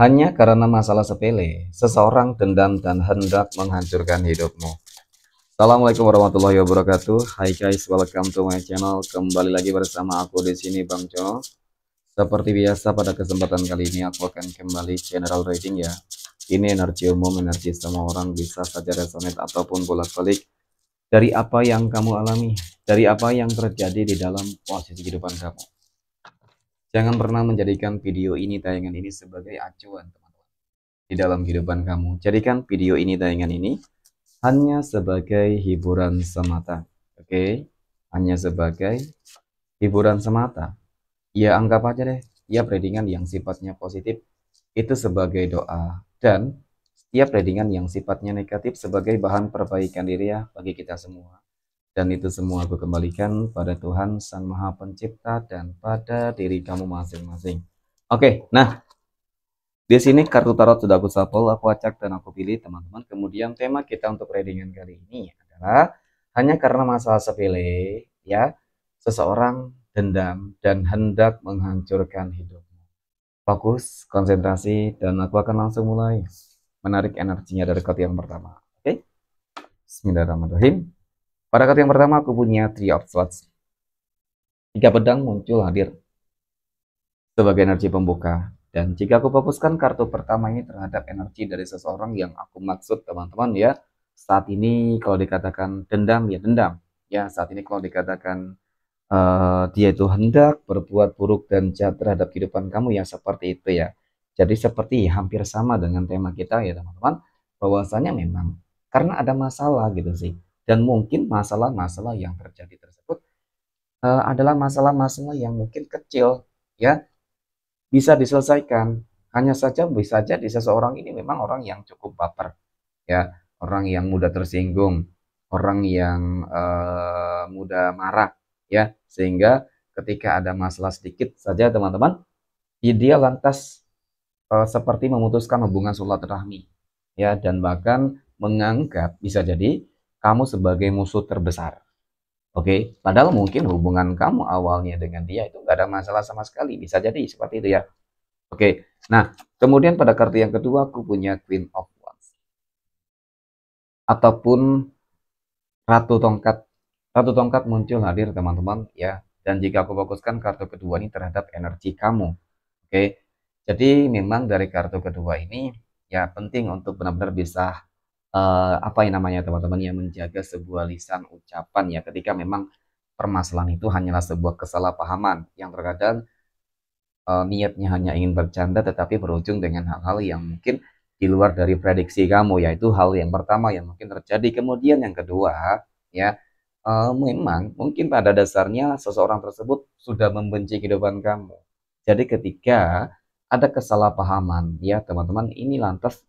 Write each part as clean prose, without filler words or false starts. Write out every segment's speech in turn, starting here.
Hanya karena masalah sepele, seseorang dendam dan hendak menghancurkan hidupmu. Assalamualaikum warahmatullahi wabarakatuh. Hai guys, welcome to my channel. Kembali lagi bersama aku di sini Bang Jono. Seperti biasa pada kesempatan kali ini aku akan kembali general reading ya. Ini energi umum, energi semua orang, bisa saja resonate ataupun bolak-balik dari apa yang kamu alami, dari apa yang terjadi di dalam posisi kehidupan kamu. Jangan pernah menjadikan video ini, tayangan ini sebagai acuan teman-teman di dalam kehidupan kamu. Jadikan video ini, tayangan ini hanya sebagai hiburan semata. Oke, hanya sebagai hiburan semata. Ya anggap aja deh, ya readingan yang sifatnya positif itu sebagai doa, dan setiap readingan yang sifatnya negatif sebagai bahan perbaikan diri ya bagi kita semua. Dan itu semua aku kembalikan pada Tuhan Sang Maha Pencipta dan pada diri kamu masing-masing. Oke, nah di sini kartu tarot sudah aku shuffle, aku acak dan aku pilih teman-teman. Kemudian tema kita untuk readingan kali ini adalah hanya karena masalah sepele ya, seseorang dendam dan hendak menghancurkan hidupmu. Fokus, konsentrasi, dan aku akan langsung mulai menarik energinya dari kartu yang pertama. Oke, Bismillahirrahmanirrahim. Pada kartu yang pertama aku punya Three of Swords. 3 pedang muncul hadir sebagai energi pembuka. Dan jika aku fokuskan kartu pertama ini terhadap energi dari seseorang yang aku maksud teman-teman ya, saat ini kalau dikatakan dendam ya dendam. Ya, saat ini kalau dikatakan dia itu hendak berbuat buruk dan jahat terhadap kehidupan kamu ya seperti itu ya. Jadi seperti hampir sama dengan tema kita ya teman-teman, bahwasanya memang karena ada masalah gitu sih. Dan mungkin masalah-masalah yang terjadi tersebut adalah masalah-masalah yang mungkin kecil ya, bisa diselesaikan. Hanya saja bisa jadi seseorang ini memang orang yang cukup baper ya, orang yang mudah tersinggung, orang yang mudah marah ya, sehingga ketika ada masalah sedikit saja teman-teman, ya dia lantas seperti memutuskan hubungan silaturahmi ya, dan bahkan menganggap bisa jadi kamu sebagai musuh terbesar. Oke, padahal mungkin hubungan kamu awalnya dengan dia itu gak ada masalah sama sekali, bisa jadi seperti itu ya. Oke, nah kemudian pada kartu yang kedua aku punya Queen of Wands ataupun Ratu Tongkat. Ratu Tongkat muncul hadir teman-teman ya. Dan jika aku fokuskan kartu kedua ini terhadap energi kamu. Oke, jadi memang dari kartu kedua ini ya penting untuk benar-benar bisa apa yang namanya teman-teman yang menjaga sebuah lisan ucapan ya, ketika memang permasalahan itu hanyalah sebuah kesalahpahaman yang terkadang niatnya hanya ingin bercanda tetapi berujung dengan hal-hal yang mungkin di luar dari prediksi kamu, yaitu hal yang pertama yang mungkin terjadi. Kemudian yang kedua ya, memang mungkin pada dasarnya seseorang tersebut sudah membenci kehidupan kamu. Jadi ketika ada kesalahpahaman ya teman-teman, ini lantas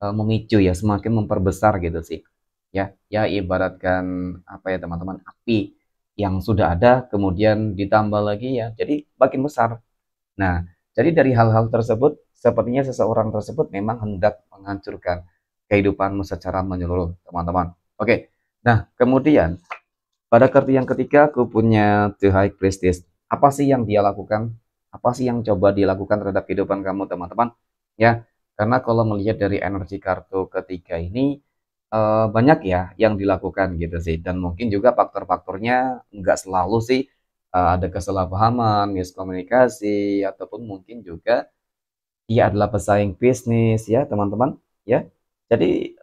memicu ya, semakin memperbesar gitu sih ya. Ya ibaratkan apa ya teman-teman, api yang sudah ada kemudian ditambah lagi ya, jadi makin besar. Nah, jadi dari hal-hal tersebut, sepertinya seseorang tersebut memang hendak menghancurkan kehidupanmu secara menyeluruh, teman-teman. Oke, nah kemudian pada kartu yang ketiga aku punya The High Priestess. Apa sih yang dia lakukan? Apa sih yang coba dilakukan terhadap kehidupan kamu, teman-teman? Ya, karena kalau melihat dari energi kartu ketiga ini, banyak ya yang dilakukan gitu sih. Dan mungkin juga faktor-faktornya nggak selalu sih ada kesalahpahaman, miskomunikasi, ataupun mungkin juga dia adalah pesaing bisnis ya teman-teman ya. Jadi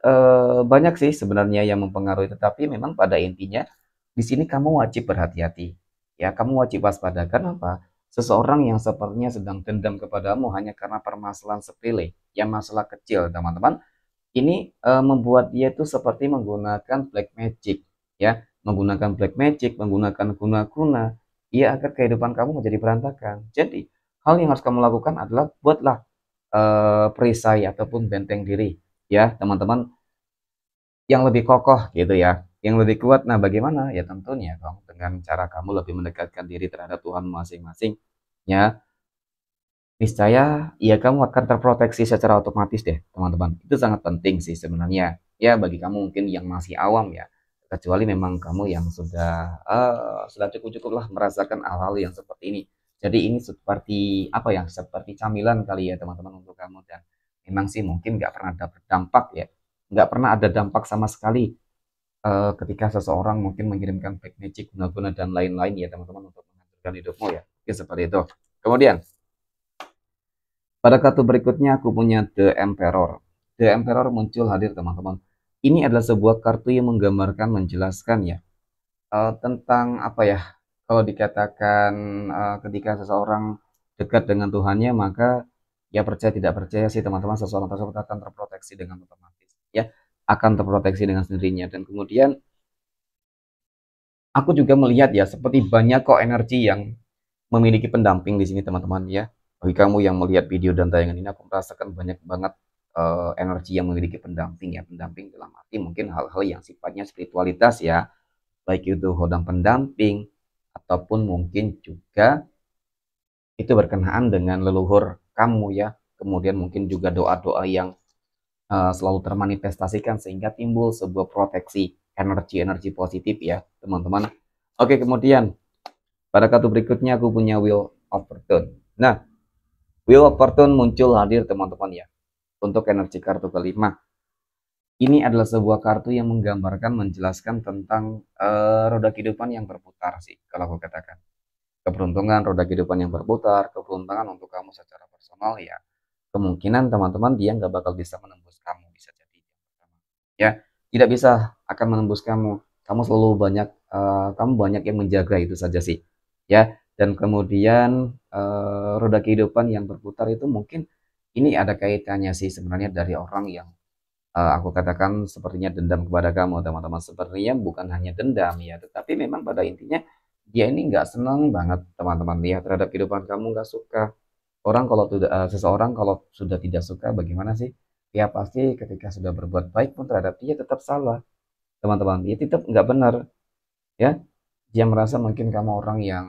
banyak sih sebenarnya yang mempengaruhi, tetapi memang pada intinya di sini kamu wajib berhati-hati ya, kamu wajib waspada. Kenapa? Seseorang yang sepertinya sedang dendam kepadamu hanya karena permasalahan sepele, ya masalah kecil teman-teman, ini membuat dia itu seperti menggunakan black magic ya, menggunakan black magic, menggunakan guna-guna ya agar kehidupan kamu menjadi berantakan. Jadi hal yang harus kamu lakukan adalah buatlah perisai ataupun benteng diri ya teman-teman yang lebih kokoh gitu ya, yang lebih kuat. Nah bagaimana ya, tentunya dong dengan cara kamu lebih mendekatkan diri terhadap Tuhan masing-masing ya, niscaya ya kamu akan terproteksi secara otomatis deh teman-teman. Itu sangat penting sih sebenarnya ya bagi kamu mungkin yang masih awam ya, kecuali memang kamu yang sudah cukup-cukup lah merasakan hal-hal yang seperti ini, Jadi ini seperti apa ya? Seperti camilan kali ya teman-teman untuk kamu, dan memang sih mungkin nggak pernah ada berdampak ya, nggak pernah ada dampak sama sekali ketika seseorang mungkin mengirimkan black magic, guna-guna dan lain-lain ya teman-teman untuk menghancurkan hidupmu ya. Oke, seperti itu. Kemudian pada kartu berikutnya aku punya The Emperor. The Emperor muncul hadir teman-teman. Ini adalah sebuah kartu yang menggambarkan, menjelaskan ya tentang apa ya? Kalau dikatakan ketika seseorang dekat dengan Tuhannya, maka ya percaya tidak percaya sih teman-teman, seseorang tersebut akan terproteksi dengan otomatis ya, akan terproteksi dengan sendirinya. Dan kemudian aku juga melihat ya seperti banyak kok energi yang memiliki pendamping di sini teman-teman ya. Bagi kamu yang melihat video dan tayangan ini, aku merasakan banyak banget energi yang memiliki pendamping ya. Pendamping dalam arti mungkin hal-hal yang sifatnya spiritualitas ya, baik itu hodang pendamping ataupun mungkin juga itu berkenaan dengan leluhur kamu ya. Kemudian mungkin juga doa-doa yang selalu termanifestasikan sehingga timbul sebuah proteksi energi-energi positif ya teman-teman. Oke, kemudian pada kartu berikutnya aku punya Wheel of Fortune. Nah, Wheel of Fortune muncul hadir teman-teman ya. Untuk energi kartu kelima, ini adalah sebuah kartu yang menggambarkan, menjelaskan tentang roda kehidupan yang berputar sih, kalau aku katakan. Keberuntungan, roda kehidupan yang berputar, keberuntungan untuk kamu secara personal ya. Kemungkinan teman-teman dia nggak bakal bisa menembus kamu, bisa jadi ya, tidak bisa akan menembus kamu. Kamu selalu banyak, kamu banyak yang menjaga itu saja sih ya. Dan kemudian roda kehidupan yang berputar itu mungkin ini ada kaitannya sih sebenarnya dari orang yang aku katakan sepertinya dendam kepada kamu teman-teman. Sepertinya bukan hanya dendam ya, tetapi memang pada intinya dia ini nggak senang banget teman-teman ya terhadap kehidupan kamu, nggak suka. Orang kalau tidak, seseorang kalau sudah tidak suka bagaimana sih? Ya pasti ketika sudah berbuat baik pun terhadap dia tetap salah teman-teman. Dia tetap nggak benar ya. Dia merasa mungkin kamu orang yang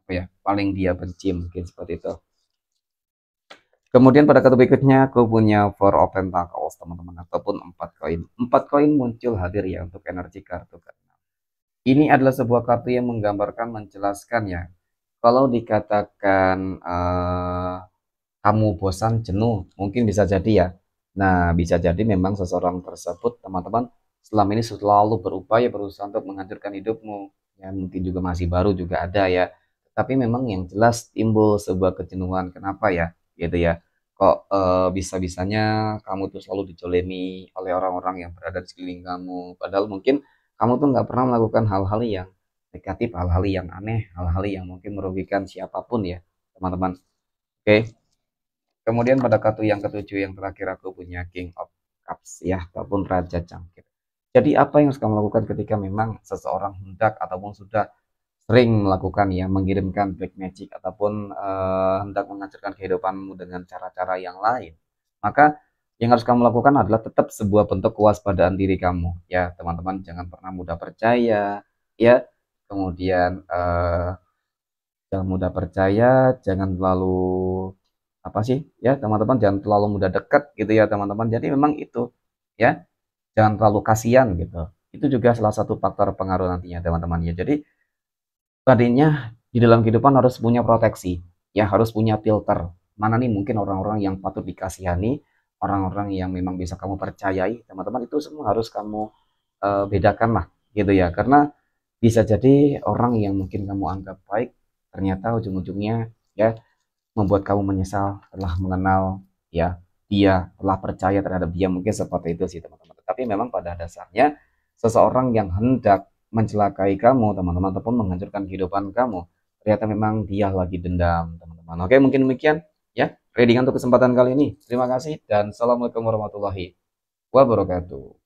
apa ya, paling dia benci mungkin seperti itu. Kemudian pada kartu berikutnya aku punya Four of Pentacles teman-teman, ataupun 4 koin. 4 koin muncul hadir ya untuk energi kartu ke-6. Ini adalah sebuah kartu yang menggambarkan, menjelaskan ya. Kalau dikatakan kamu bosan, jenuh, mungkin bisa jadi ya. Nah, bisa jadi memang seseorang tersebut teman-teman selama ini selalu berupaya, berusaha untuk menghancurkan hidupmu. Ya, mungkin juga masih baru juga ada ya. Tapi memang yang jelas timbul sebuah kejenuhan. Kenapa ya? Gitu ya. Kok bisa-bisanya kamu tuh selalu dijolemi oleh orang-orang yang berada di sekeliling kamu. Padahal mungkin kamu tuh nggak pernah melakukan hal-hal yang negatif, hal-hal yang aneh, hal-hal yang mungkin merugikan siapapun ya, teman-teman. Oke. Kemudian pada kartu yang ketujuh yang terakhir aku punya King of Cups ya, ataupun Raja Cangkir. Jadi apa yang harus kamu lakukan ketika memang seseorang hendak ataupun sudah sering melakukan ya, mengirimkan black magic ataupun hendak menghancurkan kehidupanmu dengan cara-cara yang lain. Maka yang harus kamu lakukan adalah tetap sebuah bentuk kewaspadaan diri kamu ya, teman-teman. Jangan pernah mudah percaya ya. Kemudian jangan mudah percaya, jangan terlalu apa sih ya teman-teman, jangan terlalu mudah dekat gitu ya teman-teman. Jadi memang itu ya, jangan terlalu kasihan gitu, itu juga salah satu faktor pengaruh nantinya teman-teman ya. Jadi tadinya di dalam kehidupan harus punya proteksi ya, harus punya filter mana nih mungkin orang-orang yang patut dikasihani, orang-orang yang memang bisa kamu percayai teman-teman. Itu semua harus kamu bedakan lah gitu ya, karena bisa jadi orang yang mungkin kamu anggap baik ternyata ujung-ujungnya ya membuat kamu menyesal telah mengenal ya dia, telah percaya terhadap dia, mungkin seperti itu sih teman-teman. Tapi memang pada dasarnya seseorang yang hendak mencelakai kamu teman-teman ataupun menghancurkan kehidupan kamu, ternyata memang dia lagi dendam teman-teman. Oke, mungkin demikian ya reading untuk kesempatan kali ini. Terima kasih dan assalamualaikum warahmatullahi wabarakatuh.